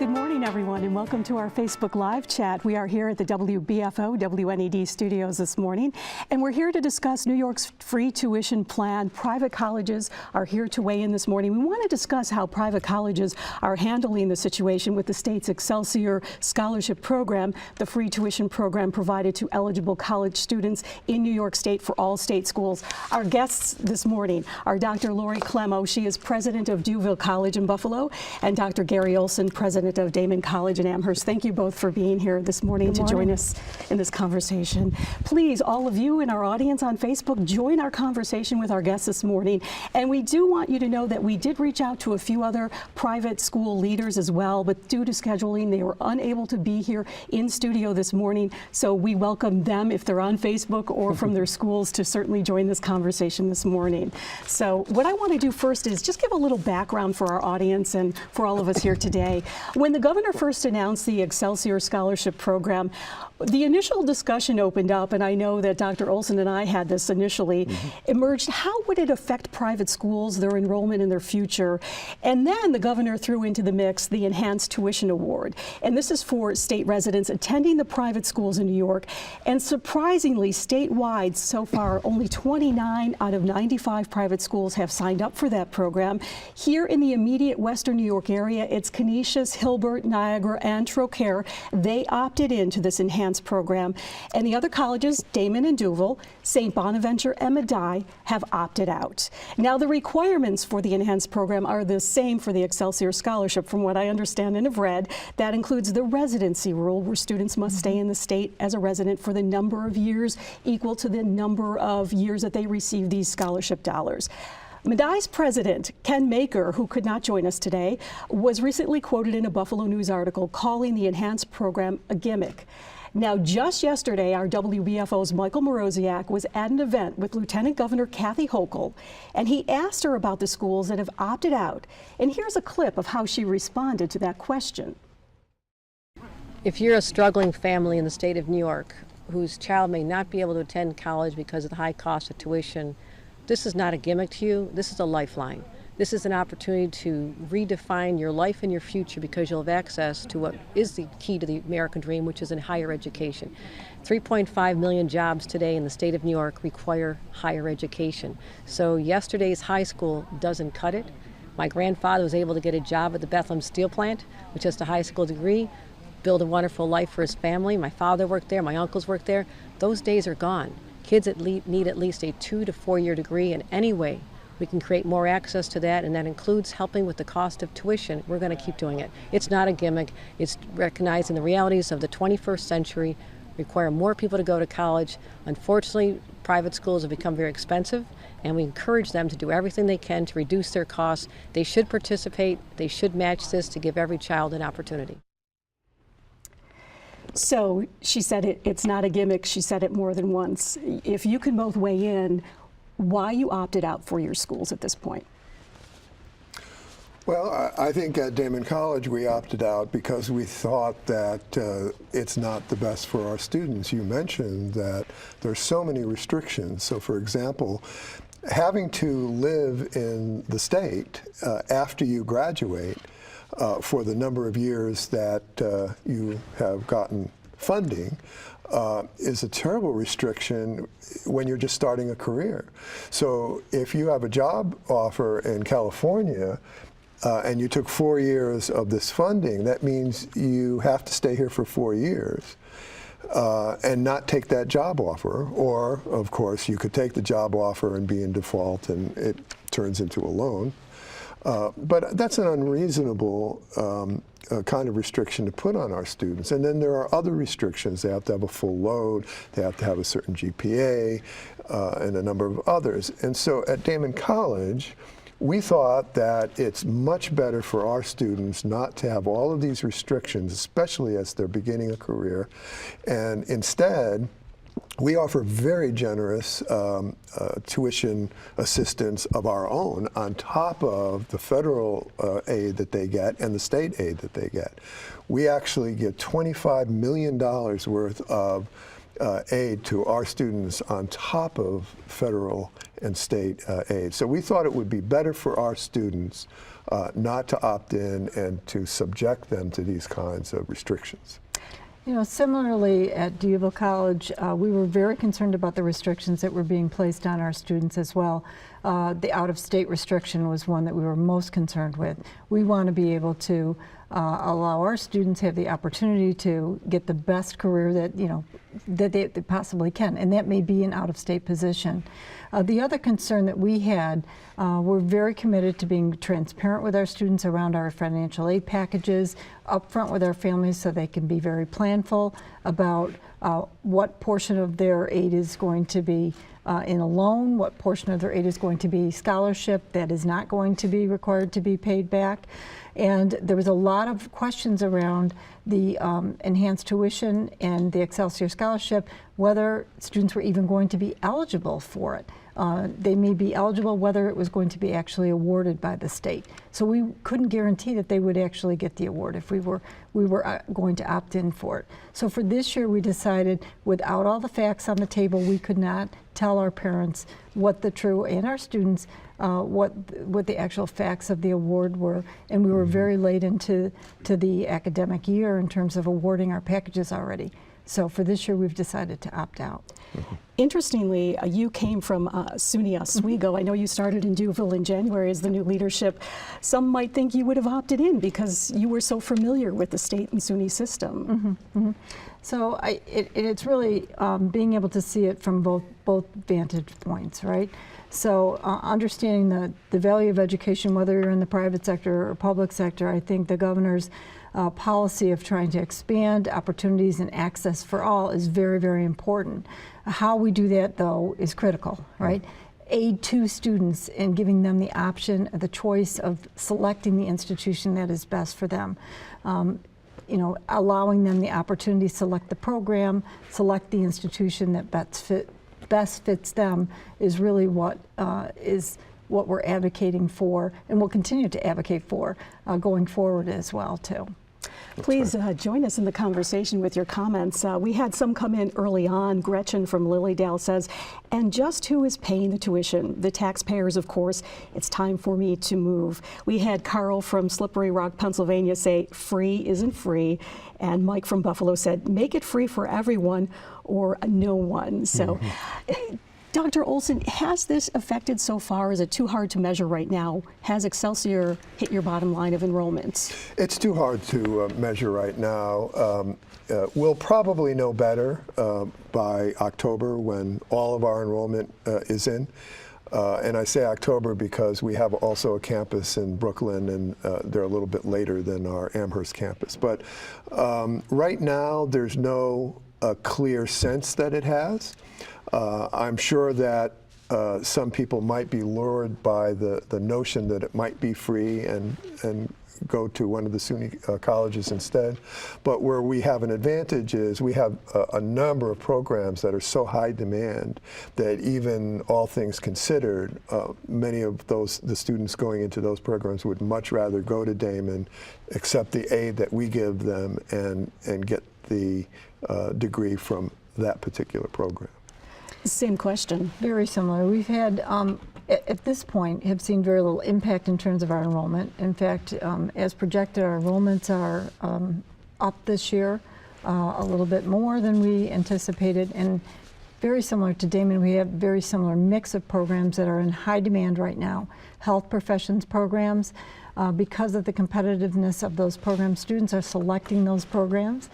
Good morning, everyone, and welcome to our Facebook Live chat. We are here at the WBFO WNED studios this morning, and we're here to discuss New York's free tuition plan. Private colleges are here to weigh in this morning. We want to discuss how private colleges are handling the situation with the state's Excelsior Scholarship Program, the free tuition program provided to eligible college students in New York State for all state schools. Our guests this morning are Dr. Lorrie Clemo. She is president of Duville College in Buffalo, and Dr. Gary Olson, president of Daemen College in Amherst. Thank you both for being here this morning to join us in this conversation. Please, all of you in our audience on Facebook, join our conversation with our guests this morning. And we do want you to know that we did reach out to a few other private school leaders as well, but due to scheduling, they were unable to be here in studio this morning. So we welcome them, if they're on Facebook or from their schools, to certainly join this conversation this morning. So what I want to do first is just give a little background for our audience and for all of us here today. When the governor first announced the Excelsior Scholarship Program, the initial discussion opened up, and I know that Dr. Olson and I had this initially, emerged, how would it affect private schools, their enrollment in their future? And then the governor threw into the mix the Enhanced Tuition Award. And this is for state residents attending the private schools in New York. And surprisingly, statewide, so far, only 29 out of 95 private schools have signed up for that program. Here in the immediate Western New York area, it's Canisius, Hilbert, Niagara, and Trocaire. They opted into this enhanced program, and the other colleges, Daemen and Duville, St. Bonaventure, and Medaille, have opted out. Now, the requirements for the enhanced program are the same for the Excelsior Scholarship, from what I understand and have read. That includes the residency rule, where students must stay in the state as a resident for the number of years equal to the number of years that they receive these scholarship dollars. Medaille's president, Ken Maker, who could not join us today, was recently quoted in a Buffalo News article calling the enhanced program a gimmick. Now, just yesterday, our WBFO's Michael Moroziak was at an event with Lieutenant Governor Kathy Hochul, and he asked her about the schools that have opted out. And here's a clip of how she responded to that question. If you're a struggling family in the state of New York whose child may not be able to attend college because of the high cost of tuition, this is not a gimmick to you, this is a lifeline. This is an opportunity to redefine your life and your future, because you'll have access to what is the key to the American dream, which is in higher education. 3.5 million jobs today in the state of New York require higher education. So yesterday's high school doesn't cut it. My grandfather was able to get a job at the Bethlehem Steel Plant, which has a high school degree, build a wonderful life for his family. My father worked there, my uncles worked there. Those days are gone. Kids need at least a 2 to 4 year degree, and anyway we can create more access to that, and that includes helping with the cost of tuition. We're going to keep doing it. It's not a gimmick. It's recognizing the realities of the 21st century, require more people to go to college. Unfortunately, private schools have become very expensive, and we encourage them to do everything they can to reduce their costs. They should participate. They should match this to give every child an opportunity. So she said it's not a gimmick. She said it more than once. If you can both weigh in, why you opted out for your schools at this point? Well, I think at Daemen College we opted out because we thought that it's not the best for our students. You mentioned that there's so many restrictions. So, for example, having to live in the state after you graduate for the number of years that you have gotten funding is a terrible restriction when you're just starting a career. So if you have a job offer in California and you took 4 years of this funding, that means you have to stay here for 4 years and not take that job offer. Or, of course, you could take the job offer and be in default and it turns into a loan. But that's an unreasonable kind of restriction to put on our students. And then there are other restrictions. They have to have a full load, they have to have a certain GPA, and a number of others. And so at Daemen College, we thought that it's much better for our students not to have all of these restrictions, especially as they're beginning a career, and instead we offer very generous tuition assistance of our own on top of the federal aid that they get and the state aid that they get. We actually get $25 million worth of aid to our students on top of federal and state aid. So we thought it would be better for our students not to opt in and to subject them to these kinds of restrictions. You know, similarly at DeUville College, we were very concerned about the restrictions that were being placed on our students as well. The out-of-state restriction was one that we were most concerned with. We want to be able to allow our students have the opportunity to get the best career that, you know, that they possibly can, and that may be an out-of-state position. The other concern that we had, we're very committed to being transparent with our students around our financial aid packages, upfront with our families so they can be very planful about what portion of their aid is going to be in a loan, what portion of their aid is going to be scholarship that is not going to be required to be paid back. And there was a lot of questions around the enhanced tuition and the Excelsior Scholarship, whether students were even going to be eligible for it. They may be eligible, whether it was going to be actually awarded by the state. So we couldn't guarantee that they would actually get the award if we were going to opt in for it. So for this year, we decided, without all the facts on the table, we could not tell our parents what the true, and our students, what the actual facts of the award were. And we were very late into the academic year in terms of awarding our packages already. So for this year, we've decided to opt out. Interestingly, you came from SUNY Oswego. I know you started in DeUville in January as the new leadership. Some might think you would have opted in because you were so familiar with the state and SUNY system. So it's really being able to see it from both vantage points, right? So understanding the value of education, whether you're in the private sector or public sector, I think the governor's policy of trying to expand opportunities and access for all is very, very important. How we do that, though, is critical, right? Aid to students and giving them the option, the choice of selecting the institution that is best for them. You know, allowing them the opportunity to select the program, select the institution that best fits them is really what we're advocating for, and will continue to advocate for going forward as well, too. Please join us in the conversation with your comments. We had some come in early on. Gretchen from Lilydale says, and just who is paying the tuition? The taxpayers, of course. It's time for me to move. We had Carl from Slippery Rock, Pennsylvania say, free isn't free. And Mike from Buffalo said, make it free for everyone or no one. So. Dr. Olson, has this affected so far? Is it too hard to measure right now? Has Excelsior hit your bottom line of enrollments? It's too hard to measure right now. We'll probably know better by October when all of our enrollment is in. And I say October because we have also a campus in Brooklyn, and they're a little bit later than our Amherst campus. But right now, there's no clear sense that it has. I'm sure that some people might be lured by the notion that it might be free and go to one of the SUNY colleges instead. But where we have an advantage is we have a number of programs that are so high demand that even all things considered, many of the students going into those programs would much rather go to Daemen, accept the aid that we give them, and get the degree from that particular program. Same question. Very similar. We've had, at this point, have seen very little impact in terms of our enrollment. In fact, as projected, our enrollments are up this year a little bit more than we anticipated. And very similar to Daemen, we have very similar mix of programs that are in high demand right now. Health professions programs. Because of the competitiveness of those programs, students are selecting those programs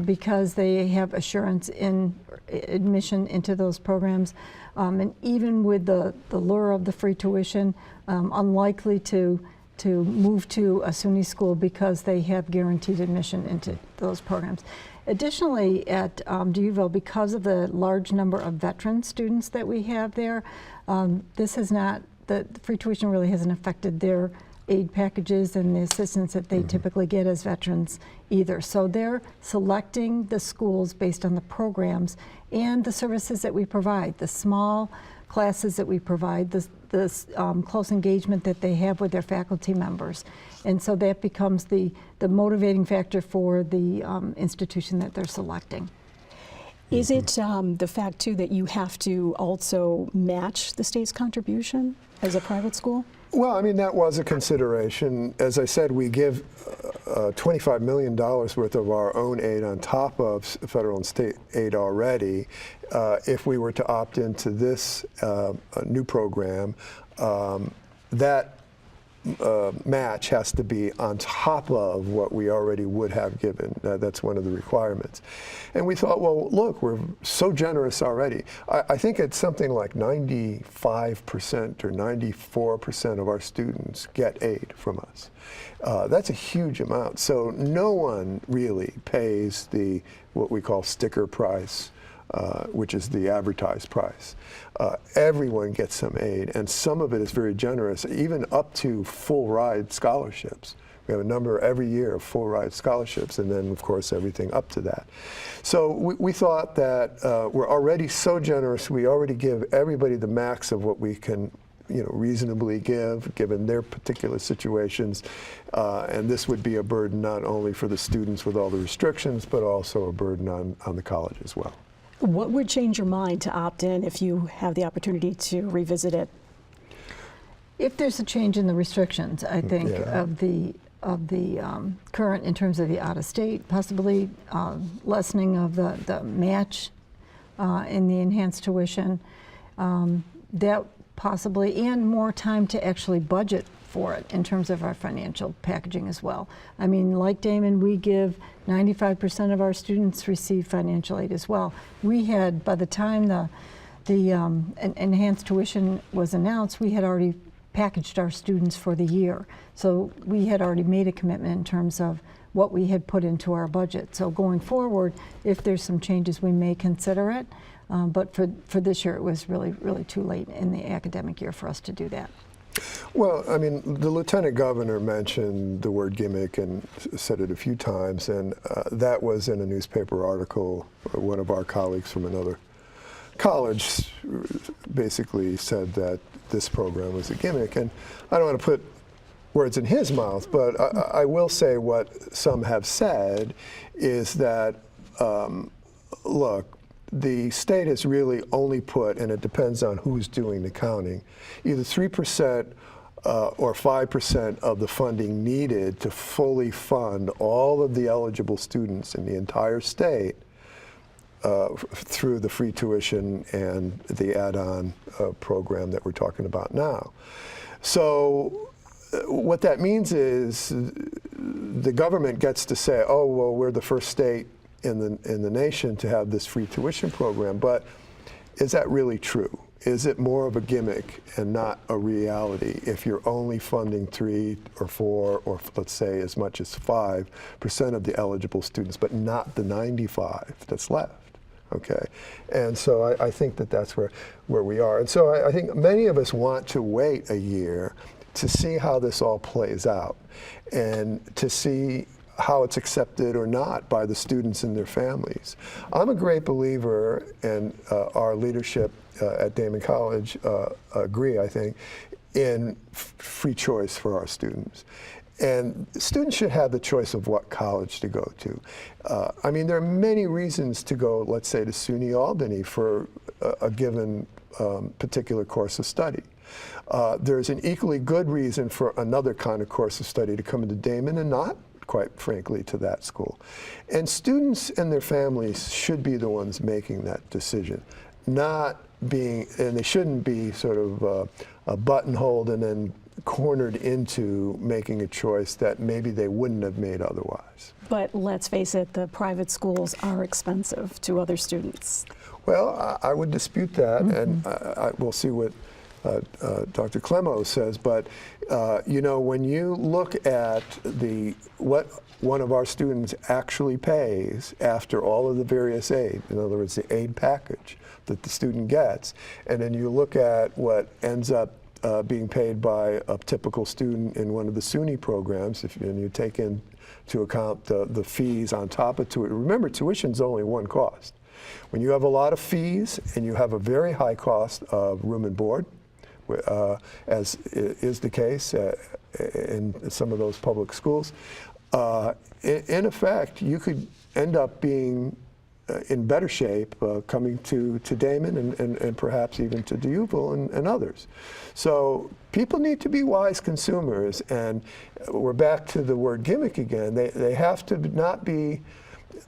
because they have assurance in admission into those programs. And even with the lure of the free tuition, unlikely to move to a SUNY school because they have guaranteed admission into those programs. Additionally, at DeUville, because of the large number of veteran students that we have there, the free tuition really hasn't affected their aid packages and the assistance that they typically get as veterans either. So they're selecting the schools based on the programs and the services that we provide, the small classes that we provide, the close engagement that they have with their faculty members. And so that becomes the motivating factor for the institution that they're selecting. Is it the fact, too, that you have to also match the state's contribution as a private school? Well, I mean, that was a consideration. As I said, we give $25 million worth of our own aid on top of federal and state aid already. If we were to opt into this new program, that match has to be on top of what we already would have given. That's one of the requirements. And we thought, well, look, we're so generous already. I think it's something like 95% or 94% of our students get aid from us. That's a huge amount. So no one really pays what we call sticker price, which is the advertised price. Everyone gets some aid, and some of it is very generous, even up to full ride scholarships. We have a number every year of full ride scholarships, and then of course everything up to that. So we thought that we're already so generous, we already give everybody the max of what we can reasonably give, given their particular situations, and this would be a burden not only for the students with all the restrictions, but also a burden on the college as well. What would change your mind to opt in if you have the opportunity to revisit it? If there's a change in the restrictions, I think, of the current, in terms of the out-of-state, possibly lessening of the match in the enhanced tuition, that possibly, and more time to actually budget for it in terms of our financial packaging as well. I mean, like Daemen, we give 95% of our students receive financial aid as well. We had, by the time the enhanced tuition was announced, we had already packaged our students for the year. So we had already made a commitment in terms of what we had put into our budget. So going forward, if there's some changes, we may consider it. But for this year, it was really, really too late in the academic year for us to do that. Well, I mean, the Lieutenant Governor mentioned the word gimmick and said it a few times, and that was in a newspaper article. One of our colleagues from another college basically said that this program was a gimmick, and I don't want to put words in his mouth, but I will say what some have said is that, look, the state has really only put, and it depends on who's doing the counting, either 3% or 5% of the funding needed to fully fund all of the eligible students in the entire state through the free tuition and the add-on program that we're talking about now. So what that means is the government gets to say, oh, well, we're the first state in the nation to have this free tuition program, but is that really true? Is it more of a gimmick and not a reality if you're only funding 3 or 4 or let's say as much as 5% of the eligible students, but not the 95 that's left? Okay, and so I think that's where we are. And so I think many of us want to wait a year to see how this all plays out and to see how it's accepted or not by the students and their families. I'm a great believer, and our leadership at Daemen College agree, I think, in free choice for our students. And students should have the choice of what college to go to. I mean, there are many reasons to go, let's say, to SUNY Albany for a given particular course of study. There's an equally good reason for another kind of course of study to come into Daemen and not, quite frankly, to that school. And students and their families should be the ones making that decision, not being, and they shouldn't be sort of buttonholed and then cornered into making a choice that maybe they wouldn't have made otherwise. But let's face it, the private schools are expensive to other students. Well, I would dispute that, and we'll see what Dr. Clemo says, but you know, when you look at what one of our students actually pays after all of the various aid, in other words, the aid package that the student gets, and then you look at what ends up being paid by a typical student in one of the SUNY programs, and you take into account the fees on top of tuition. Remember, tuition's only one cost. When you have a lot of fees and you have a very high cost of room and board, as is the case in some of those public schools, in effect, you could end up being in better shape coming to Daemen and perhaps even to D'Youville and others. So people need to be wise consumers, and we're back to the word gimmick again. They have to not be,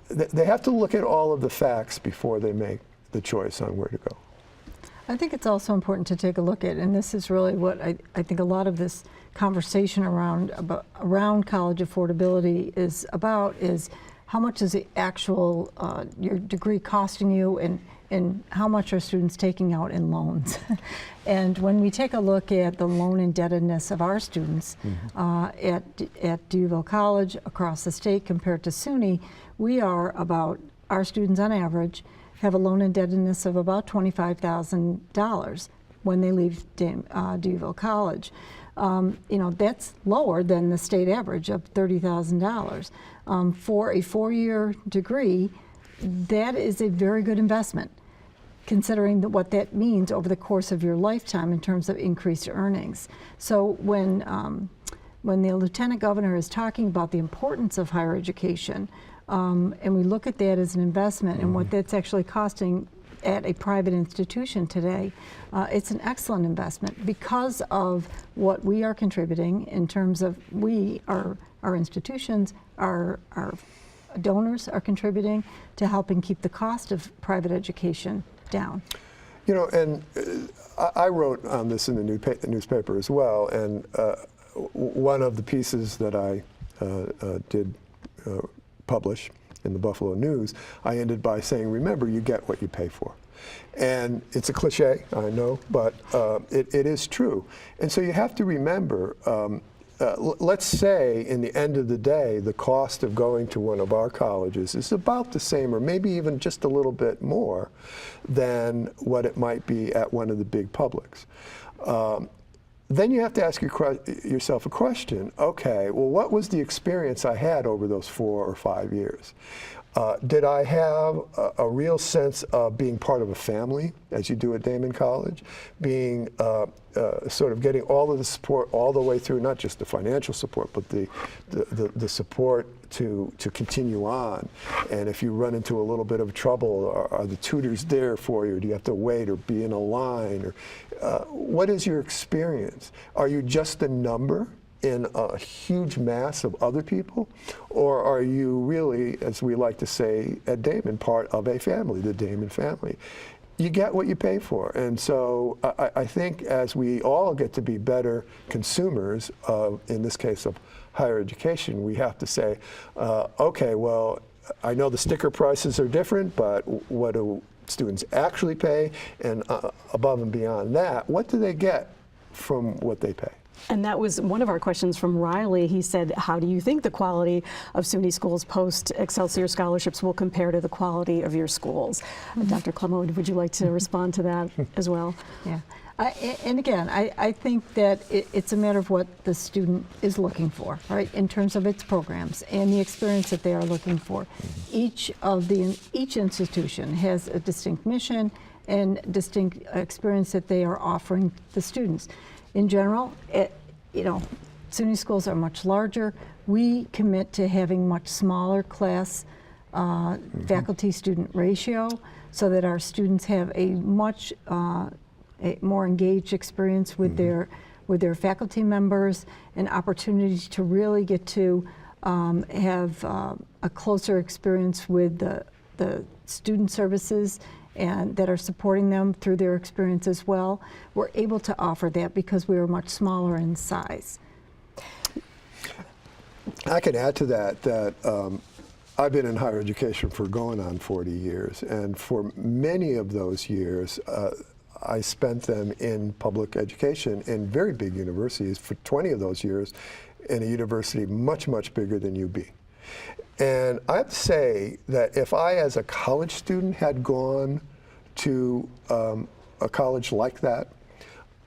they have to look at all of the facts before they make the choice on where to go. I think it's also important to take a look at, and this is really what I think a lot of this conversation around college affordability is about, is how much is the actual, your degree costing you, and how much are students taking out in loans? And when we take a look at the loan indebtedness of our students at D'Youville College across the state compared to SUNY, we are about, our students on average have a loan indebtedness of about $25,000 when they leave D'Youville College. You know, that's lower than the state average of $30,000. For a four-year degree, that is a very good investment, considering what that means over the course of your lifetime in terms of increased earnings. So when the Lieutenant Governor is talking about the importance of higher education, and we look at that as an investment and what that's actually costing at a private institution today, it's an excellent investment because of what we are contributing in terms of our institutions, our donors are contributing to helping keep the cost of private education down. You know, and I wrote on this in the newspaper as well, and one of the pieces that I did publish in the Buffalo News, I ended by saying, remember, you get what you pay for. And it's a cliche, I know, but it is true. And so you have to remember, let's say in the end of the day, the cost of going to one of our colleges is about the same, or maybe even just a little bit more than what it might be at one of the big publics. Then you have to ask yourself a question. Okay, well, what was the experience I had over those 4 or 5 years? Did I have a real sense of being part of a family, as you do at Daemen College, being sort of getting all of the support all the way through, not just the financial support, but the support to continue on? And if you run into a little bit of trouble, are the tutors there for you? Do you have to wait or be in a line? Or what is your experience? Are you just a number in a huge mass of other people, or are you really, as we like to say at Daemen, part of a family, the Daemen family? You get what you pay for. And so I think as we all get to be better consumers of, in this case, of higher education, we have to say, okay, well, I know the sticker prices are different, but what do students actually pay? And above and beyond that, what do they get from what they pay? And that was one of our questions from Riley. He said, how do you think the quality of SUNY schools post-Excelsior scholarships will compare to the quality of your schools? Dr. Clemo, would you like to respond to that as well? Yeah. And again, I think that it's a matter of what the student is looking for, right, in terms of its programs and the experience that they are looking for. Each institution has a distinct mission and distinct experience that they are offering the students. In general, you know, SUNY schools are much larger. We commit to having much smaller class faculty-student ratio so that our students have a much a more engaged experience with their faculty members, and opportunities to really get to have a closer experience with the student services and that are supporting them through their experience as well. We're able to offer that because we are much smaller in size. I can add to that I've been in higher education for going on 40 years, and for many of those years, I spent them in public education in very big universities. For 20 of those years in a university much, much bigger than UB. And I have to say that if I, as a college student, had gone to a college like that,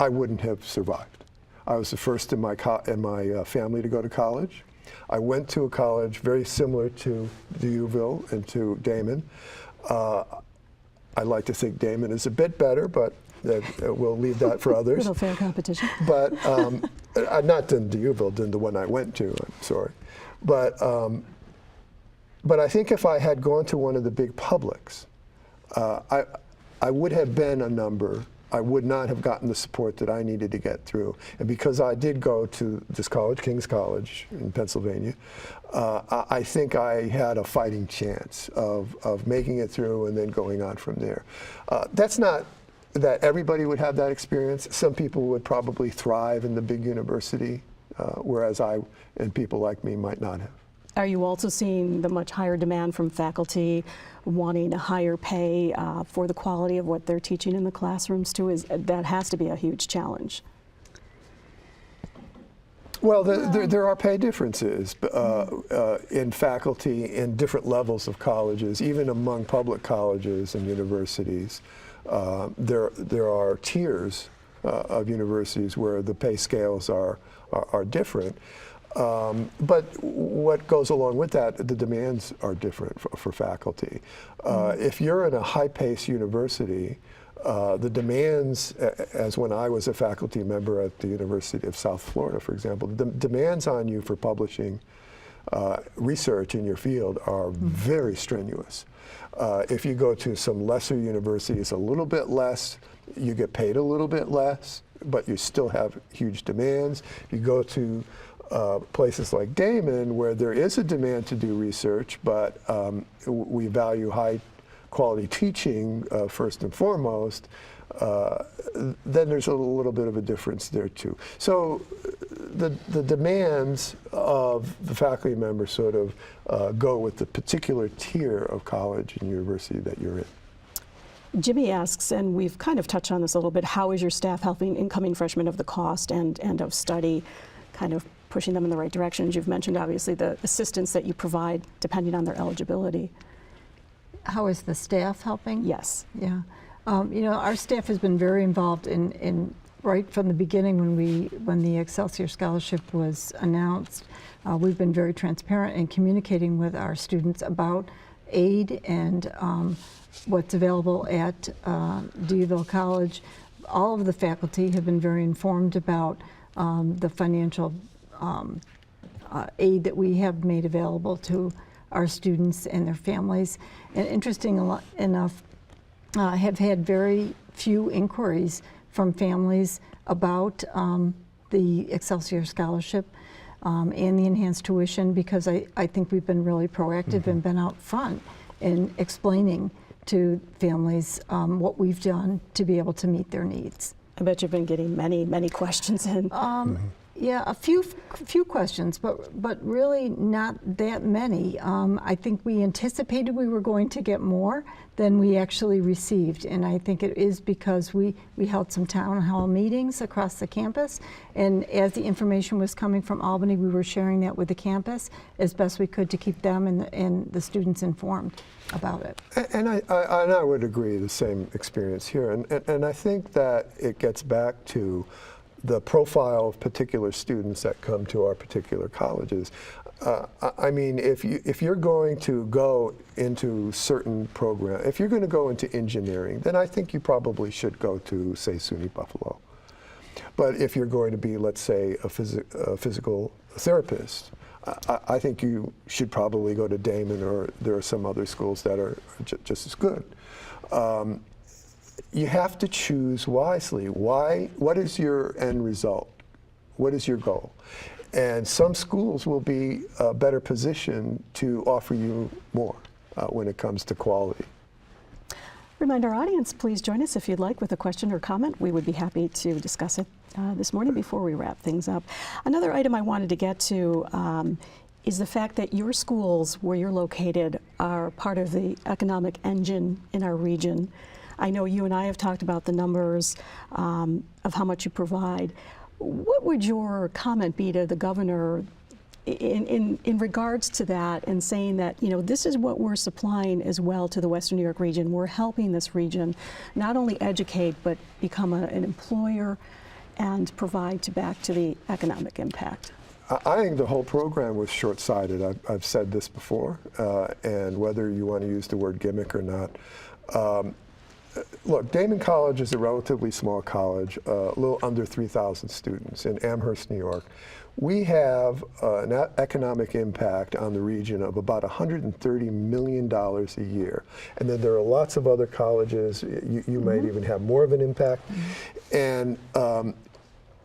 I wouldn't have survived. I was the first in my family to go to college. I went to a college very similar to D'Youville and to Daemen. I like to think Daemen is a bit better, but we'll leave that for others. Little fair competition. But not than D'Youville, than the one I went to, I'm sorry. But But I think if I had gone to one of the big publics, I would have been a number. I would not have gotten the support that I needed to get through. And because I did go to this college, King's College in Pennsylvania, I think I had a fighting chance of making it through and then going on from there. That's not that everybody would have that experience. Some people would probably thrive in the big university, whereas I and people like me might not have. Are you also seeing the much higher demand from faculty wanting a higher pay for the quality of what they're teaching in the classrooms too? That has to be a huge challenge. Well, there are pay differences in faculty in different levels of colleges, even among public colleges and universities. There are tiers of universities where the pay scales are different. But what goes along with that, the demands are different for faculty. If you're in a high-paced university, the demands, as when I was a faculty member at the University of South Florida, for example, the demands on you for publishing research in your field are very strenuous. If you go to some lesser universities, a little bit less, you get paid a little bit less, but you still have huge demands. You go to places like Daemen, where there is a demand to do research, but we value high quality teaching first and foremost, then there's a little bit of a difference there too. So the demands of the faculty members sort of go with the particular tier of college and university that you're in. Jimmy asks, and we've kind of touched on this a little bit, how is your staff helping incoming freshmen of the cost and of study, kind of pushing them in the right directions? You've mentioned obviously the assistance that you provide depending on their eligibility. How is the staff helping? Yes. Yeah. You know, our staff has been very involved in right from the beginning when the Excelsior Scholarship was announced. We've been very transparent in communicating with our students about aid and what's available at DeVille College. All of the faculty have been very informed about the financial aid that we have made available to our students and their families. And interesting enough, have had very few inquiries from families about the Excelsior Scholarship and the enhanced tuition, because I think we've been really proactive and been out front in explaining to families what we've done to be able to meet their needs. I bet you've been getting many questions in. Yeah, a few questions, but really not that many. I think we anticipated we were going to get more than we actually received, and I think it is because we held some town hall meetings across the campus, and as the information was coming from Albany, we were sharing that with the campus as best we could to keep them and the students informed about it. And I would agree, the same experience here, and I think that it gets back to the profile of particular students that come to our particular colleges. I mean, if you're going to go into certain program, if you're going to go into engineering, then I think you probably should go to, say, SUNY Buffalo. But if you're going to be, let's say, a physical therapist, I think you should probably go to Daemen, or there are some other schools that are just as good. You have to choose wisely. What is your end result? What is your goal? And some schools will be better positioned to offer you more when it comes to quality. Remind our audience, please join us if you'd like with a question or comment. We would be happy to discuss it this morning before we wrap things up. Another item I wanted to get to is the fact that your schools, where you're located, are part of the economic engine in our region. I know you and I have talked about the numbers of how much you provide. What would your comment be to the governor in regards to that, and saying that, you know, this is what we're supplying as well to the Western New York region? We're helping this region not only educate, but become an employer and provide back to the economic impact. I think the whole program was short-sighted. I've said this before, and whether you want to use the word gimmick or not, look, Daemen College is a relatively small college, a little under 3,000 students in Amherst, New York. We have an economic impact on the region of about $130 million a year. And then there are lots of other colleges, you might even have more of an impact. And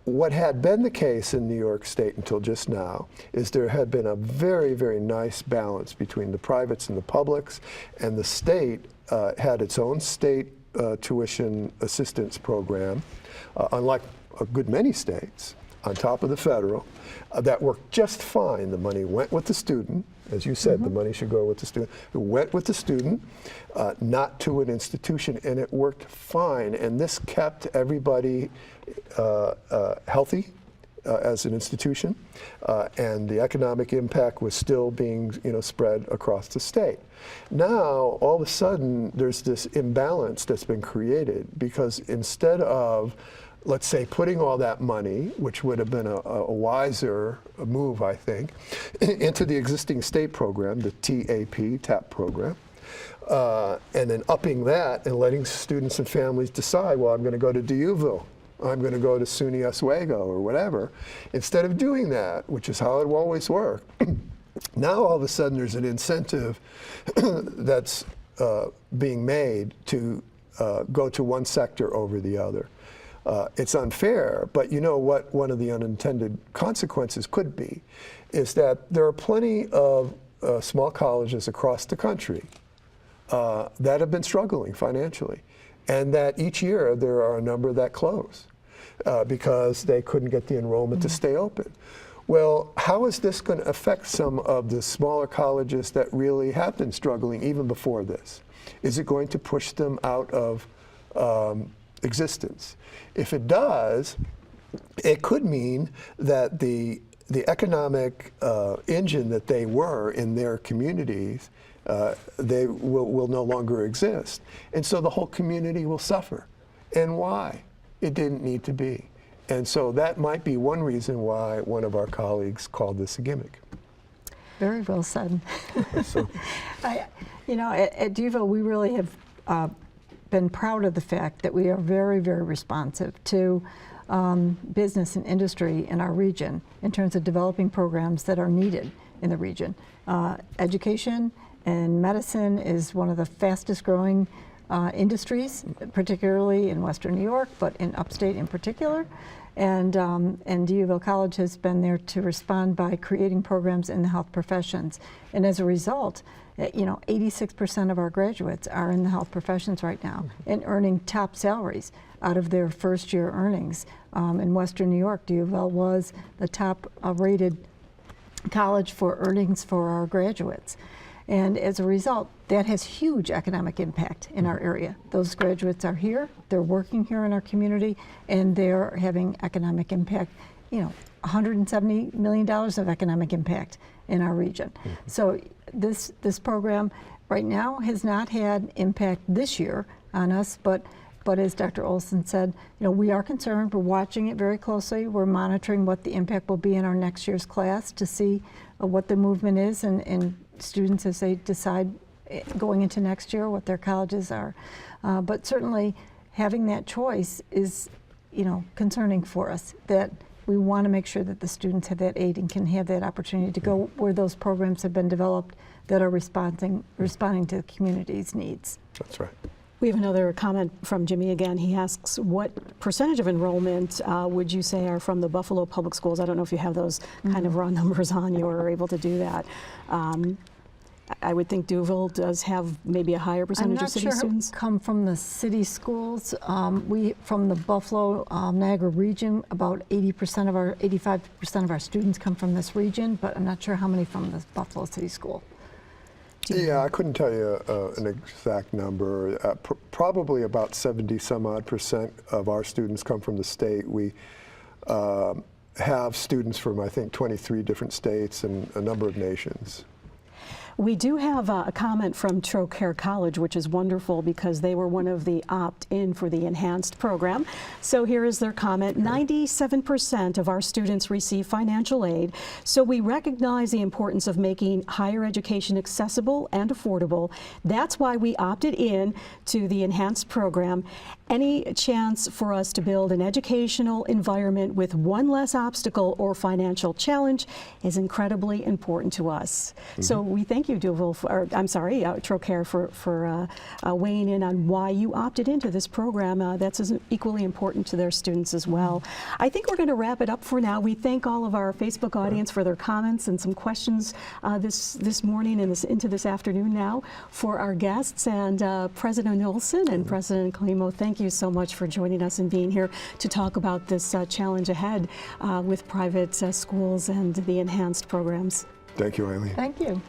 what had been the case in New York State until just now is there had been a very, very nice balance between the privates and the publics, and the state had its own state tuition assistance program, unlike a good many states, on top of the federal, that worked just fine. The money went with the student. As you said, the money should go with the student. It went with the student, not to an institution, and it worked fine. And this kept everybody healthy as an institution, and the economic impact was still being spread across the state. Now, all of a sudden, there's this imbalance that's been created because instead of, let's say, putting all that money, which would have been a wiser move, I think, into the existing state program, the TAP program, and then upping that and letting students and families decide, well, I'm going to go to DUville, I'm going to go to SUNY Oswego or whatever. Instead of doing that, which is how it will always work, now all of a sudden there's an incentive that's being made to go to one sector over the other. It's unfair, but you know what one of the unintended consequences could be is that there are plenty of small colleges across the country that have been struggling financially, and that each year there are a number that close because they couldn't get the enrollment to stay open. Well, how is this going to affect some of the smaller colleges that really have been struggling even before this? Is it going to push them out of existence? If it does, it could mean that the economic engine that they were in their communities, they will no longer exist. And so the whole community will suffer. And why? It didn't need to be. And so that might be one reason why one of our colleagues called this a gimmick. Very well said. So, At DUville, we really have been proud of the fact that we are very, very responsive to business and industry in our region in terms of developing programs that are needed in the region. Education and medicine is one of the fastest growing industries, particularly in Western New York, but in upstate in particular. And DUville College has been there to respond by creating programs in the health professions. And as a result, 86% of our graduates are in the health professions right now and earning top salaries out of their first year earnings. In Western New York, DUville was the top rated college for earnings for our graduates. And as a result, that has huge economic impact in our area. Those graduates are here, they're working here in our community, and they're having economic impact, $170 million of economic impact in our region. So this program right now has not had impact this year on us, but as Dr. Olson said, we are concerned. We're watching it very closely. We're monitoring what the impact will be in our next year's class to see what the movement is and students as they decide going into next year what their colleges are. But certainly having that choice is, concerning for us, that we want to make sure that the students have that aid and can have that opportunity to go where those programs have been developed that are responding to the community's needs. that's right. We have another comment from Jimmy again. He asks, what percentage of enrollment would you say are from the Buffalo Public Schools? I don't know if you have those kind of raw numbers on you or are able to do that. I would think DUville does have maybe a higher percentage of city students. I'm not sure come from the city schools. We, from the Buffalo, Niagara region, about 85% of our students come from this region, but I'm not sure how many from the Buffalo City School. Yeah, I couldn't tell you an exact number. Probably about 70-some-odd% of our students come from the state. We have students from, I think, 23 different states and a number of nations. We do have a comment from Trocaire College, which is wonderful because they were one of the opt-in for the enhanced program. So here is their comment. 97% of our students receive financial aid, so we recognize the importance of making higher education accessible and affordable. That's why we opted in to the enhanced program. Any chance for us to build an educational environment with one less obstacle or financial challenge is incredibly important to us. So we thank you, Trocaire, for weighing in on why you opted into this program. That's equally important to their students as well. I think we're going to wrap it up for now. We thank all of our Facebook audience for their comments and some questions this morning and into this afternoon now for our guests. And President Olson and President Clemo, thank you so much for joining us and being here to talk about this challenge ahead with private schools and the enhanced programs. Thank you, Eileen. Thank you.